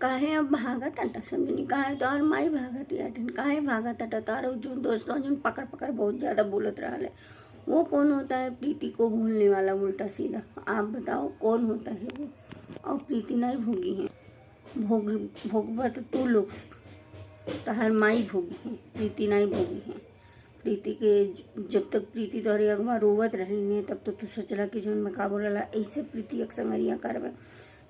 काहे अब भागत अटा समझनी काहे तो और माई भागत अटन काहे भागत अटा तारो जो दोस्तों जो पकड़ पकड़ बहुत ज़्यादा बोलत रहा है वो कौन होता है? प्रीति को भूलने वाला उल्टा सीधा। आप बताओ कौन होता है वो? और प्रीति नहीं भोगी है, भोगवा तो तू लोग तहर माई भोगी है, प्रीति नहीं भोगी है। प्रीति के जब तक प्रीति तोहरे अगवा रोवत रहनी है तब तो तू सोचला कि जोन में का बोलला ऐसे प्रीति संगरिया करवे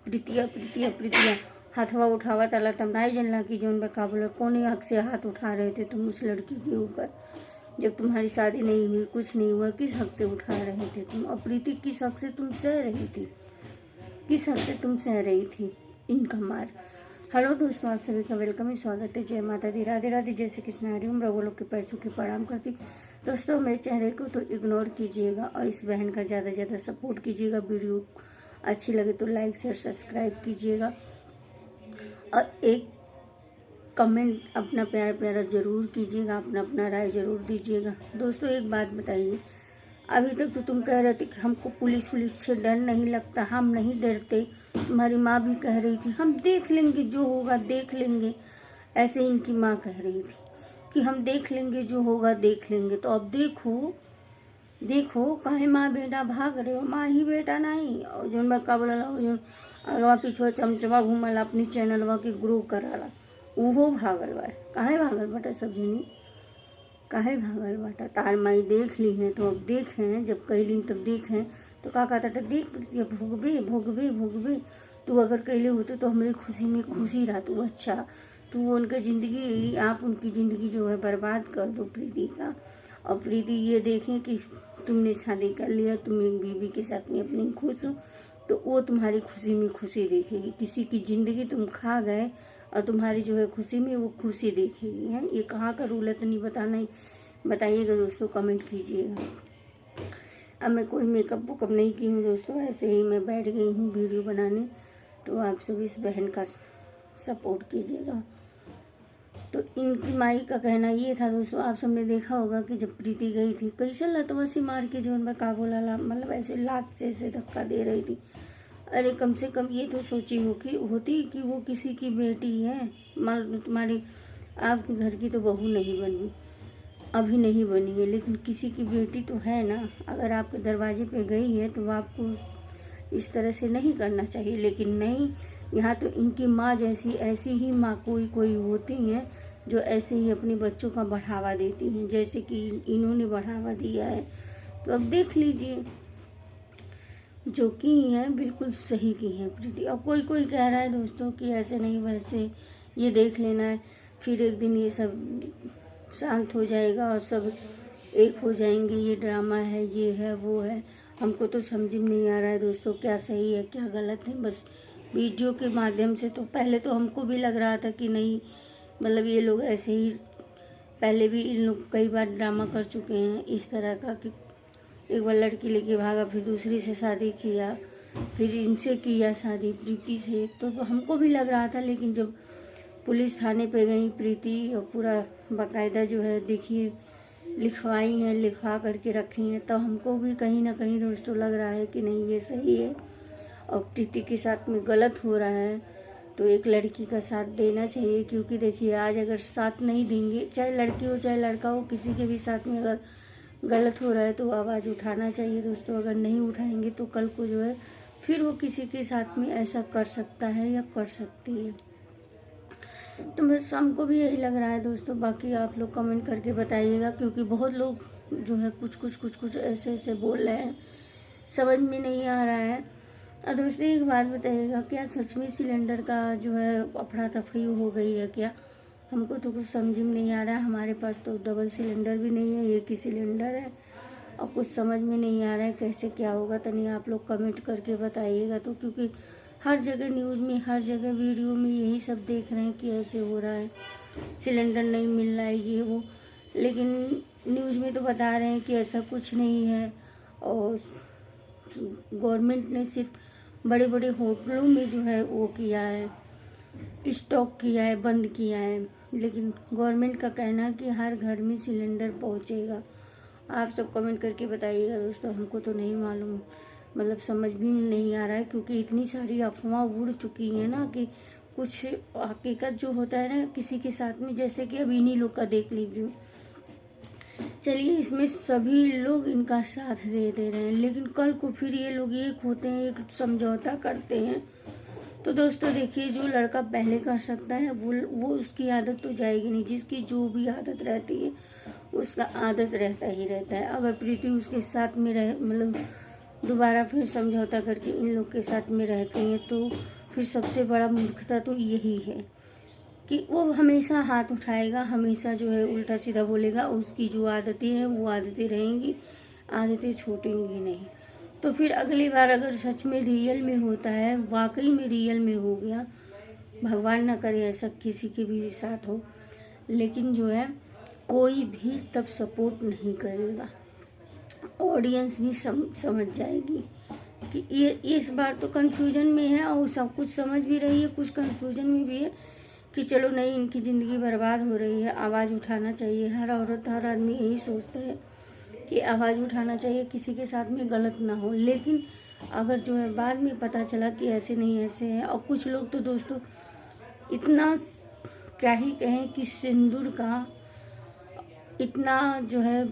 प्रीतिया प्रीतिया प्रीतिया हाथवा उठावा तला तब नहीं जानला कि जोन में का बोला कौन हक से हाथ उठा रहे थे तुम उस लड़की के ऊपर। जब तुम्हारी शादी नहीं हुई कुछ नहीं हुआ किस हक से उठा रहे थे तुम? और प्रीति किस हक से तुम सह रही थी? किस हक से तुम सह रही थी इनका मार? हेलो दोस्तों, आप सभी का वेलकम है, स्वागत है। जय माता दी, राधे राधे, जय श्री कृष्ण। हरिओम। प्रभु लोग के पैर छू के प्रणाम करती। दोस्तों मेरे चेहरे को तो इग्नोर कीजिएगा और इस बहन का ज़्यादा से ज़्यादा सपोर्ट कीजिएगा। वीडियो अच्छी लगे तो लाइक शेयर सब्सक्राइब कीजिएगा और एक कमेंट अपना प्यारा प्यारा ज़रूर कीजिएगा, अपना अपना राय ज़रूर दीजिएगा। दोस्तों एक बात बताइए, अभी तक तो तुम कह रहे थे कि हमको पुलिस से डर नहीं लगता, हम नहीं डरते। तुम्हारी माँ भी कह रही थी हम देख लेंगे जो होगा देख लेंगे, ऐसे इनकी माँ कह रही थी कि हम देख लेंगे जो होगा देख लेंगे। तो अब देखो देखो काहे माँ बेटा भाग रहे हो? माँ ही बेटा नहीं और जो मैं का बोला जो अगवा पीछवा चमचमा घूमला अपनी चैनलवा के ग्रो कराला उहो भागल बा। काहे भागल बाटा सब जनी? काहे भागल बाटा? तार माई देख ली हैं तो अब देखें, जब कहली तब देखें तो का कहता था देख प्रीतिया भोगबे भोगबे भोगबे। तू अगर कहले होते तो हमारी खुशी में खुशी रहा तू। अच्छा तू उनका ज़िंदगी आप उनकी ज़िंदगी जो है बर्बाद कर दो प्रीति का। और प्रीति ये देखें कि तुमने शादी कर लिया, तुम एक बीवी के साथ में अपनी खुश हो तो वो तुम्हारी खुशी में खुशी देखेगी। किसी की ज़िंदगी तुम खा गए और तुम्हारी जो है खुशी में वो खुशी देखेगी। है ये कहाँ का रूल है तो नहीं बताना, बताइएगा दोस्तों, कमेंट कीजिएगा। अब मैं कोई मेकअप वुकअप नहीं की हूँ दोस्तों, ऐसे ही मैं बैठ गई हूँ वीडियो बनाने। तो आप सभी इस बहन का सपोर्ट कीजिएगा। तो इनकी माई का कहना ये था दोस्तों, आप सबने देखा होगा कि जब प्रीति गई थी कैसे लतवसी मार के जो उनका का बोला मतलब ऐसे लात से ऐसे धक्का दे रही थी। अरे कम से कम ये तो सोची होती कि वो किसी की बेटी है, तुम्हारी आपके घर की तो बहू नहीं बनी, अभी नहीं बनी है, लेकिन किसी की बेटी तो है ना। अगर आपके दरवाजे पे गई है तो आपको इस तरह से नहीं करना चाहिए। लेकिन नहीं, यहाँ तो इनकी माँ जैसी ऐसी ही माँ कोई होती हैं जो ऐसे ही अपने बच्चों का बढ़ावा देती हैं, जैसे कि इन्होंने बढ़ावा दिया है। तो अब देख लीजिए, जो की हैं बिल्कुल सही की हैं प्रीति। और कोई कह रहा है दोस्तों कि ऐसे नहीं वैसे, ये देख लेना है फिर एक दिन ये सब शांत हो जाएगा और सब एक हो जाएंगे, ये ड्रामा है, ये है वो है। हमको तो समझ में नहीं आ रहा है दोस्तों क्या सही है क्या गलत है। बस वीडियो के माध्यम से तो पहले तो हमको भी लग रहा था कि नहीं, मतलब ये लोग ऐसे ही पहले भी इन लोग कई बार ड्रामा कर चुके हैं इस तरह का कि एक बार लड़की लेके भागा, फिर दूसरी से शादी किया, फिर इनसे किया शादी प्रीति से। तो हमको भी लग रहा था, लेकिन जब पुलिस थाने पे गई प्रीति और पूरा बाकायदा जो है देखिए लिखवाई हैं, लिखवा करके रखी हैं, तो हमको भी कहीं ना कहीं दोस्तों लग रहा है कि नहीं ये सही है। और प्रीति के साथ में गलत हो रहा है तो एक लड़की का साथ देना चाहिए, क्योंकि देखिए आज अगर साथ नहीं देंगे, चाहे लड़की हो चाहे लड़का हो, किसी के भी साथ में अगर गलत हो रहा है तो आवाज़ उठाना चाहिए दोस्तों। अगर नहीं उठाएंगे तो कल को जो है फिर वो किसी के साथ में ऐसा कर सकता है या कर सकती है। तो बस हमको भी यही लग रहा है दोस्तों। बाकी आप लोग कमेंट करके बताइएगा, क्योंकि बहुत लोग जो है कुछ ऐसे ऐसे बोल रहे हैं, समझ में नहीं आ रहा है। और दोस्तों एक बात बताइएगा, क्या सच में सिलेंडर का जो है अफरा तफरी हो गई है क्या? हमको तो कुछ समझ में नहीं आ रहा है। हमारे पास तो डबल सिलेंडर भी नहीं है, एक ही सिलेंडर है और कुछ समझ में नहीं आ रहा है कैसे क्या होगा। तो नहीं आप लोग कमेंट करके बताइएगा। तो क्योंकि हर जगह न्यूज़ में, हर जगह वीडियो में यही सब देख रहे हैं कि ऐसे हो रहा है, सिलेंडर नहीं मिल रहा है ये वो, लेकिन न्यूज़ में तो बता रहे हैं कि ऐसा कुछ नहीं है। और गवर्नमेंट ने सिर्फ बड़े बड़े होटलों में जो है वो किया है, स्टॉक किया है, बंद किया है, लेकिन गवर्नमेंट का कहना है कि हर घर में सिलेंडर पहुंचेगा। आप सब कमेंट करके बताइएगा दोस्तों, हमको तो नहीं मालूम, मतलब समझ भी नहीं आ रहा है, क्योंकि इतनी सारी अफवाह उड़ चुकी हैं ना कि कुछ हकीकत जो होता है ना किसी के साथ में, जैसे कि अब इन्हीं लोग का देख लीजिए। चलिए इसमें सभी लोग इनका साथ दे रहे हैं, लेकिन कल को फिर ये लोग एक होते हैं, एक समझौता करते हैं। तो दोस्तों देखिए, जो लड़का पहले कर सकता है वो उसकी आदत तो जाएगी नहीं। जिसकी जो भी आदत रहती है उसका आदत रहता ही रहता है। अगर प्रीति उसके साथ में रहे, मतलब दोबारा फिर समझौता करके इन लोग के साथ में रहती हैं, तो फिर सबसे बड़ा मूर्खता तो यही है कि वो हमेशा हाथ उठाएगा, हमेशा जो है उल्टा सीधा बोलेगा। उसकी जो आदतें हैं वो आदतें रहेंगी, आदतें छूटेंगी नहीं। तो फिर अगली बार अगर सच में रियल में होता है, वाकई में रियल में हो गया, भगवान ना करे ऐसा किसी के भी साथ हो, लेकिन जो है कोई भी तब सपोर्ट नहीं करेगा। ऑडियंस भी समझ जाएगी कि ये इस बार तो कंफ्यूजन में है, और सब कुछ समझ भी रही है, कुछ कंफ्यूजन में भी है कि चलो नहीं, इनकी ज़िंदगी बर्बाद हो रही है, आवाज़ उठाना चाहिए। हर औरत, हर आदमी यही सोचता है कि आवाज़ उठाना चाहिए, किसी के साथ में गलत ना हो। लेकिन अगर जो है बाद में पता चला कि ऐसे नहीं ऐसे है, और कुछ लोग तो दोस्तों इतना क्या ही कहें कि सिंदूर का इतना जो है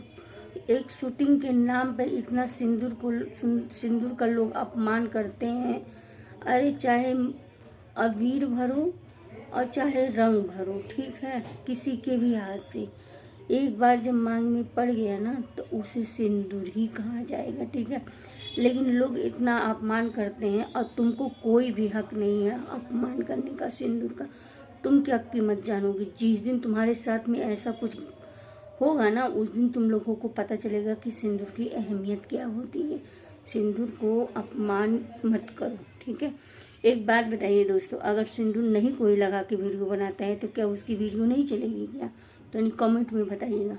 एक शूटिंग के नाम पे इतना सिंदूर का लोग अपमान करते हैं। अरे चाहे अबीर भरो और चाहे रंग भरो, ठीक है, किसी के भी हाथ से एक बार जब मांग में पड़ गया ना तो उसे सिंदूर ही कहा जाएगा, ठीक है। लेकिन लोग इतना अपमान करते हैं, और तुमको कोई भी हक नहीं है अपमान करने का सिंदूर का। तुम क्या कीमत जानोगे? जिस दिन तुम्हारे साथ में ऐसा कुछ होगा ना, उस दिन तुम लोगों को पता चलेगा कि सिंदूर की अहमियत क्या होती है। सिंदूर को अपमान मत करो, ठीक है। एक बात बताइए दोस्तों, अगर सिंदूर नहीं कोई लगा के वीडियो बनाता है तो क्या उसकी वीडियो नहीं चलेगी क्या? तो नहीं, कमेंट में बताइएगा।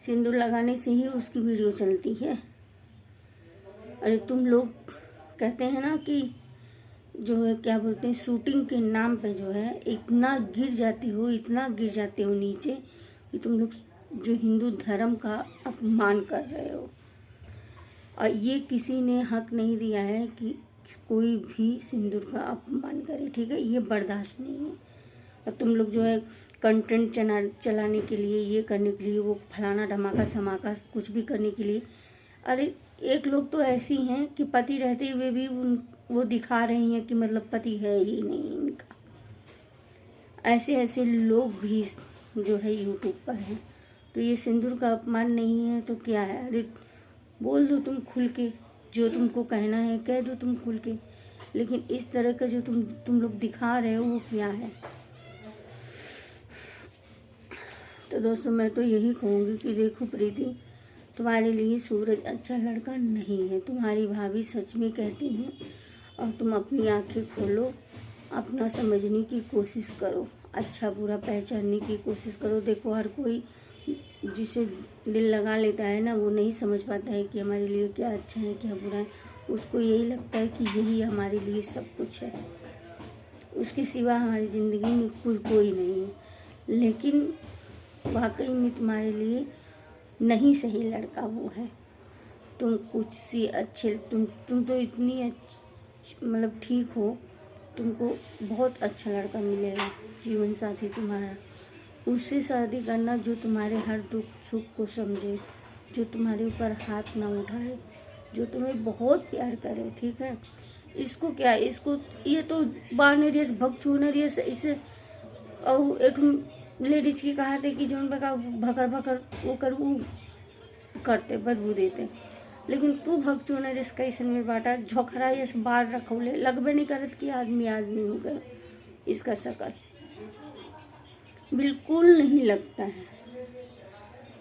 सिंदूर लगाने से ही उसकी वीडियो चलती है। अरे तुम लोग कहते हैं ना कि जो है क्या बोलते हैं, शूटिंग के नाम पे जो है इतना गिर जाते हो, इतना गिर जाते हो नीचे कि तुम लोग जो हिंदू धर्म का अपमान कर रहे हो। और ये किसी ने हक नहीं दिया है कि कोई भी सिंदूर का अपमान करे, ठीक है। ये बर्दाश्त नहीं है। और तुम लोग जो है कंटेंट चलाने के लिए, ये करने के लिए, वो फलाना धमाका समाका कुछ भी करने के लिए, अरे एक लोग तो ऐसी हैं कि पति रहते हुए भी वो दिखा रही हैं कि मतलब पति है ही नहीं इनका। ऐसे ऐसे लोग भी जो है यूट्यूब पर हैं। तो ये सिंदूर का अपमान नहीं है तो क्या है? अरे बोल दो तुम खुल के, जो तुमको कहना है कह दो तुम खुल के। लेकिन इस तरह का जो तुम लोग दिखा रहे हो वो क्या है? तो दोस्तों मैं तो यही कहूँगी कि देखो प्रीति, तुम्हारे लिए सूरज अच्छा लड़का नहीं है। तुम्हारी भाभी सच में कहती हैं, और तुम अपनी आंखें खोलो, अपना समझने की कोशिश करो, अच्छा बुरा पहचानने की कोशिश करो। देखो हर कोई जिसे दिल लगा लेता है ना, वो नहीं समझ पाता है कि हमारे लिए क्या अच्छा है क्या बुरा है। उसको यही लगता है कि यही हमारे लिए सब कुछ है, उसके सिवा हमारी ज़िंदगी में कोई नहीं है। लेकिन वाकई में तुम्हारे लिए नहीं सही लड़का वो है। तुम कुछ सी अच्छे, तुम तो इतनी मतलब ठीक हो, तुमको बहुत अच्छा लड़का मिलेगा, जीवन साथी तुम्हारा। उससे शादी करना जो तुम्हारे हर दुख सुख को समझे, जो तुम्हारे ऊपर हाथ ना उठाए, जो तुम्हें बहुत प्यार करे, ठीक है। इसको क्या, इसको ये तो बानरियस भगचूनरियस इसे और एक लेडीज की कहा थे कि जो भकर भकर वो कर वो करते बदबू देते। लेकिन तू भगचूनरियस कैसन में बाटा झोखरा ये बार रखौले लगबे नहीं करत कि आदमी हो गए। इसका शकल बिल्कुल नहीं लगता है।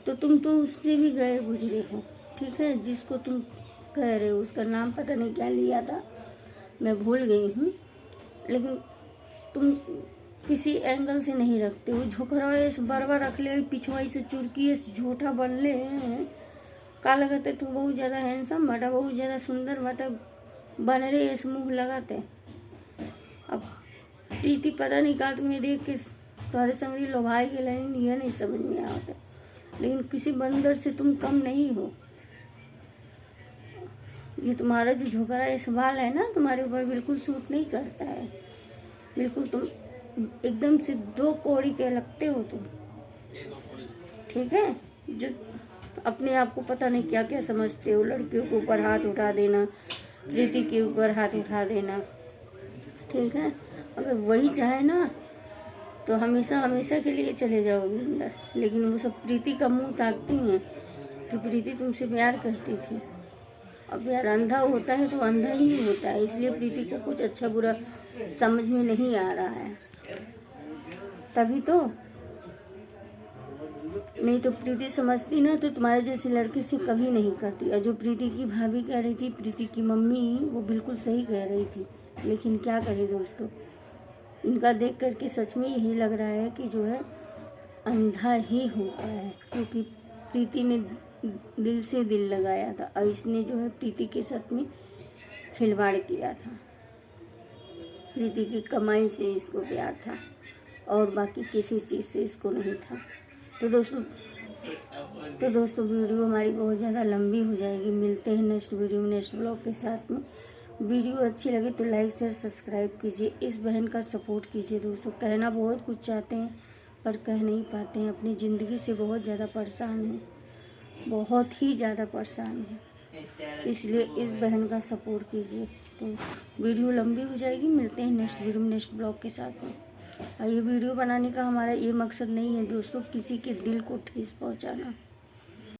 तो तुम तो उससे भी गए गुजरे हो, ठीक है। जिसको तुम कह रहे हो उसका नाम पता नहीं क्या लिया था, मैं भूल गई हूँ। लेकिन तुम किसी एंगल से नहीं रखते हो। झोकरा ऐसे बरवा रख ले, पिछवाई से चुरकी ऐसे झूठा बन ले हैं। का लगते तू बहुत ज़्यादा हैंडसम बाटा, बहुत ज़्यादा सुंदर बाटा, बन रहे ऐसे मुँह लगाते। अब प्रीति पता नहीं का तुम्हें देख के तुम्हारे संगरी लोभाई के लाइन ये नहीं समझ में आता। लेकिन किसी बंदर से तुम कम नहीं हो। ये तुम्हारा जो झोकरा ये सवाल है ना, तुम्हारे ऊपर बिल्कुल सूट नहीं करता है। बिल्कुल तुम एकदम से दो कौड़ी के लगते हो तुम, ठीक है। जो अपने आप को पता नहीं क्या क्या समझते हो, लड़कियों के ऊपर हाथ उठा देना, प्रीति के ऊपर हाथ उठा देना, ठीक है। अगर वही चाहे ना तो हमेशा हमेशा के लिए चले जाओगे अंदर, लेकिन वो सब प्रीति का मुंह ताकती हैं कि प्रीति तुमसे प्यार करती थी। अब यार अंधा होता है तो अंधा ही होता है, इसलिए प्रीति को कुछ अच्छा बुरा समझ में नहीं आ रहा है, तभी तो। नहीं तो प्रीति समझती ना तो तुम्हारे जैसे लड़के से कभी नहीं करती। और जो प्रीति की भाभी कह रही थी, प्रीति की मम्मी, वो बिल्कुल सही कह रही थी। लेकिन क्या करें दोस्तों, इनका देख करके सच में यही लग रहा है कि जो है अंधा ही होता है, क्योंकि प्रीति ने दिल से दिल लगाया था और इसने जो है प्रीति के साथ में खिलवाड़ किया था। प्रीति की कमाई से इसको प्यार था और बाकी किसी चीज़ से इसको नहीं था। तो दोस्तों वीडियो हमारी बहुत ज़्यादा लंबी हो जाएगी। मिलते हैं नेक्स्ट वीडियो में, नेक्स्ट ब्लॉग के साथ में। वीडियो अच्छी लगे तो लाइक शेयर सब्सक्राइब कीजिए, इस बहन का सपोर्ट कीजिए। दोस्तों कहना बहुत कुछ चाहते हैं पर कह नहीं पाते हैं, अपनी ज़िंदगी से बहुत ज़्यादा परेशान हैं, बहुत ही ज़्यादा परेशान हैं, इसलिए इस बहन का सपोर्ट कीजिए। तो वीडियो लंबी हो जाएगी, मिलते हैं नेक्स्ट वीडियो में, नेक्स्ट ब्लॉग के साथ में। और ये वीडियो बनाने का हमारा ये मकसद नहीं है दोस्तों किसी के दिल को ठेस पहुंचाना।